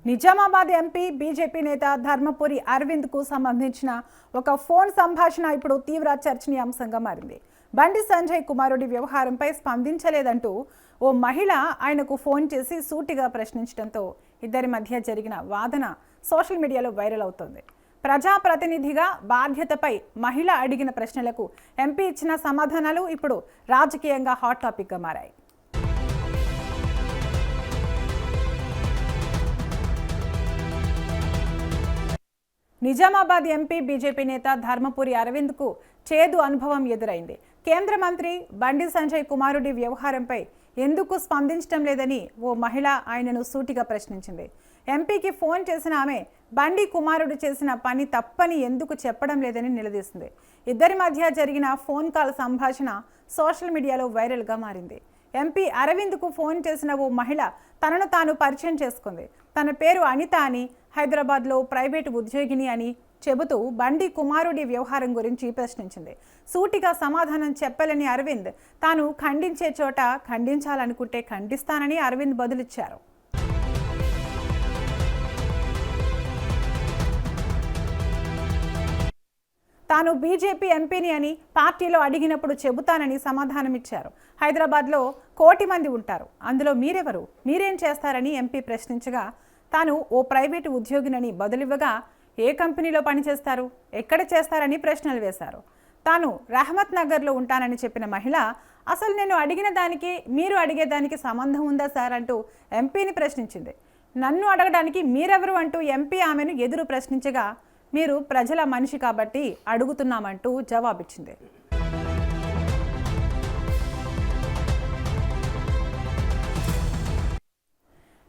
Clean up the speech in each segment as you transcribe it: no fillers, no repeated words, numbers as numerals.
Nizamabad MP BJP నేత ధర్మపురి అరవింద్ కు సంబంధించిన ఒక ఫోన్ సంభాషణ ఇప్పుడు తీవ్ర చర్చనీయాంశంగా మారింది. బండి సంజయ్ కుమారుడి వ్యవహారంపై స్పందించలేదంటూ ఓ మహిళ ఆయనకు ఫోన్ చేసి సూటిగా ప్రశ్నించడంతో ఇద్దరి మధ్య జరిగిన వాదన సోషల్ మీడియాలో వైరల్ అవుతోంది. ప్రజాప్రతినిధిగా బాధ్యతపై మహిళ అడిగిన ప్రశ్నలకు ఎంపీ ఇచ్చిన సమాధానాలు ఇప్పుడు రాజకీయంగా హాట్ టాపిక్గా మారాయి. నిజామాబాద్ ఎంపీ బీజేపీ నేత ధర్మపురి అరవింద్ కు చేదు అనుభవం ఎదురైంది. కేంద్ర మంత్రి బండి సంజయ్ కుమారుడి వ్యవహారంపై ఎందుకు స్పందించడం లేదని ఓ మహిళ ఆయనను సూటిగా ప్రశ్నించింది. ఎంపీకి ఫోన్ చేసిన ఆమె బండి కుమారుడు చేసిన పని తప్పని ఎందుకు చెప్పడం లేదని నిలదీసింది. ఇద్దరి మధ్య జరిగిన ఫోన్ కాల్ సంభాషణ సోషల్ మీడియాలో వైరల్గా మారింది. ఎంపీ అరవింద్కు ఫోన్ చేసిన ఓ మహిళ తనను తాను పరిచయం చేసుకుంది. తన పేరు అనిత అని, హైదరాబాద్లో ప్రైవేటు ఉద్యోగిని అని చెబుతూ బండి కుమారుడి వ్యవహారం గురించి ప్రశ్నించింది. సూటిగా సమాధానం చెప్పలేని అరవింద్ తాను ఖండించే చోట ఖండించాలనుకుంటే ఖండిస్తానని అరవింద్ బదులిచ్చారు. తాను బీజేపీ ఎంపీని అని పార్టీలో అడిగినప్పుడు చెబుతానని సమాధానమిచ్చారు. హైదరాబాద్లో 1 కోటి మంది ఉంటారు, అందులో మీరెవరు, మీరేం చేస్తారని ఎంపీ ప్రశ్నించగా తాను ఓ ప్రైవేటు ఉద్యోగినని బదులివ్వగా ఏ కంపెనీలో పనిచేస్తారు, ఎక్కడ చేస్తారని ప్రశ్నలు వేశారు. తాను రహమత్ నగర్లో ఉంటానని చెప్పిన మహిళ అసలు నేను అడిగిన దానికి మీరు అడిగేదానికి సంబంధం ఉందా సార్ అంటూ ఎంపీని ప్రశ్నించింది. నన్ను అడగడానికి మీరెవరు అంటూ ఎంపీ ఆమెను ఎదురు ప్రశ్నించగా మీరు ప్రజల మనిషి కాబట్టి అడుగుతున్నామంటూ జవాబిచ్చింది.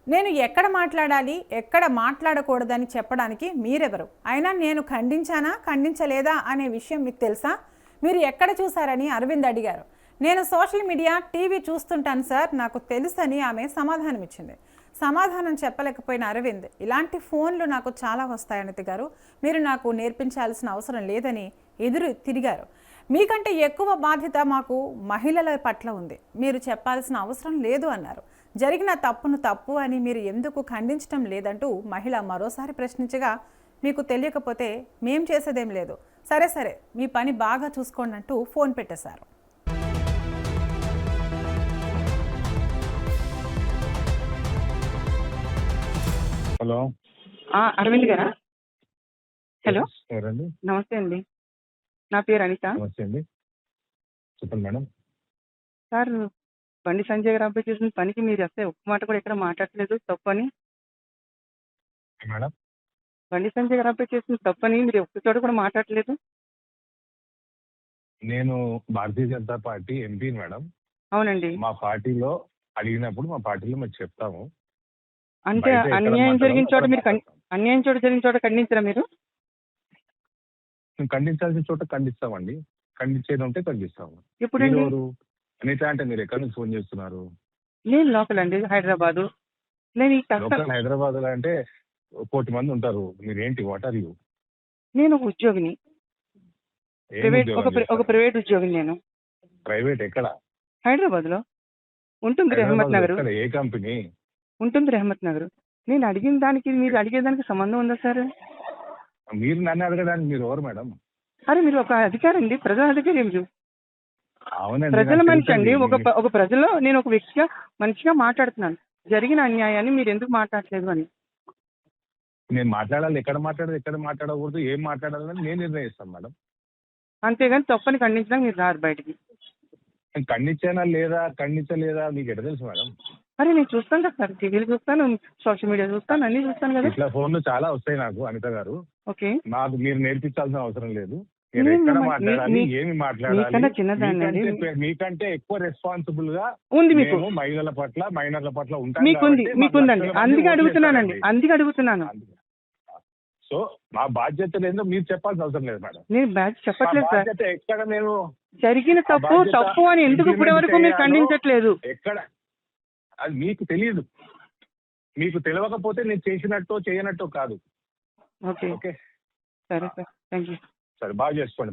నేను ఎక్కడ మాట్లాడాలి, ఎక్కడ మాట్లాడకూడదని చెప్పడానికి మీరెవరు, అయినా నేను ఖండించానా ఖండించలేదా అనే విషయం మీకు తెలుసా, మీరు ఎక్కడ చూశారని అరవింద్ అడిగారు. నేను సోషల్ మీడియా, టీవీ చూస్తుంటాను సార్, నాకు తెలుసని ఆమె సమాధానం ఇచ్చింది. సమాధానం చెప్పలేకపోయిన అరవింద్ ఇలాంటి ఫోన్లు నాకు చాలా వస్తాయి అనిత గారు, మీరు నాకు నేర్పించాల్సిన అవసరం లేదని ఎదురు తిరిగారు. మీకంటే ఎక్కువ బాధ్యత మాకు మహిళల పట్ల ఉంది, మీరు చెప్పాల్సిన అవసరం లేదు అన్నారు. జరిగిన తప్పును తప్పు అని మీరు ఎందుకు ఖండించడం లేదంటూ మహిళ మరోసారి ప్రశ్నించగా మీకు తెలియకపోతే మేం చేసేదేం లేదు, సరే సరే మీ పని బాగా చూసుకోండి అంటూ ఫోన్ పెట్టేశారు. హలో, అరవింద్ గారా? హలో, ఎవరండి? నమస్తే అండి, నా పేరు అనిత. నమస్తే అండి, చెప్పండి మేడం. సార్, బండి సంజయ్ గారు అబ్బాయి చేసిన పనికి మీరు అసలు ఒక్క మాట కూడా ఎక్కడ మాట్లాడలేదు తప్పని. మేడం, బండి సంజయ్ గారు అబ్బాయి చేసిన తప్పని మీరు ఒక్క చోట కూడా మాట్లాడలేదు. నేను Bharatiya Janata party MP madam. అవునండి. మా పార్టీలో అడిగినప్పుడు మా పార్టీలో మేము చెప్తాము. అంటే అన్యాయం జరిగిన చోట మీరు అన్యాయం చోట జరిగిన చోట ఖండించరా మీరు? మేము ఖండించాల్సిన చోట ఖండిస్తామండి, ఖండించేది ఉంటే ఖండిస్తాము. ఇప్పుడు ఎవరు అనిత అంటే మీరు ఎక్కడి నుంచి ఫోన్ చేస్తున్నారు? నేను లోకల్ అండి, హైదరాబాదు. నేను హైదరాబాద్ లో అంటే 1 కోటి మంది ఉంటారు, మీరేంటి, వాట్ ఆర్ యూ? నేను ఒక ఉద్యోగిని, ఒక ప్రైవేట్ ఉద్యోగిని. నేను ప్రైవేట్ ఎక్కడ? హైదరాబాద్ లో ఉంటుంది, రెహమత్ నగర్. ఏ కంపెనీ ఉంటుంది? రెహమత్ నగర్. నేను అడిగిన దానికి మీరు అడిగేదానికి సంబంధం ఉందా సార్? మీరు నన్ను అడగడానికి మీరు ఎవరు మేడం? అరే మీరు ఒక అధికారి అండి, ప్రజల అధికారి. మీరు అవునండి, ప్రజల మనిషి అండి. ఒక ప్రజల్లో నేను ఒక వ్యక్తిగా మనిషిగా మాట్లాడుతున్నాను. జరిగిన అన్యాయాన్ని మీరు ఎందుకు మాట్లాడలేదు అని. నేను మాట్లాడాలి, ఎక్కడ మాట్లాడకూడదు, ఏం మాట్లాడాలని నేను నిర్ణయిస్తాను మేడం. అంతేగాని తప్పని ఖండించడానికి మీరు రారు బయటికి. ఖండించలేదా మీకు ఎట్లా తెలుసు మేడం? అరే నేను చూస్తాను కదా సార్, టీవీలు చూస్తాను, సోషల్ మీడియా చూస్తాను, అన్ని చూస్తాను కదా. ఇట్లా ఫోన్లు చాలా వస్తాయి నాకు అనిత గారు. ఓకే, నాకు మీరు నేర్పించాల్సిన అవసరం లేదు. ఎక్కడ మాట్లాడాలి, ఏమి మాట్లాడాలి, మీకంటే ఎక్కువ రెస్పాన్సిబుల్ గా ఉంది మీకు మహిళల పట్ల, మైనర్ల పట్ల ఉంటాను. మీకుందండి, అందుకే అడుగుతున్నాను. సో మా బాధ్యత లేదో మీరు చెప్పాల్సిన అవసరం లేదు మేడం. నేను బాధ్యత చెప్పట్లేదు సార్. ఎక్కడ నేను జరిగిన తప్పు అని ఎందుకు ఇప్పటి వరకు మీరు ఖండించట్లేదు? ఎక్కడ అది మీకు తెలియదు. మీకు తెలియకపోతే నేను చేసినట్టు చేయనట్టు కాదు. ఓకే, సరే సార్, థ్యాంక్ యూ. సరే, బాగా చేసుకోండి.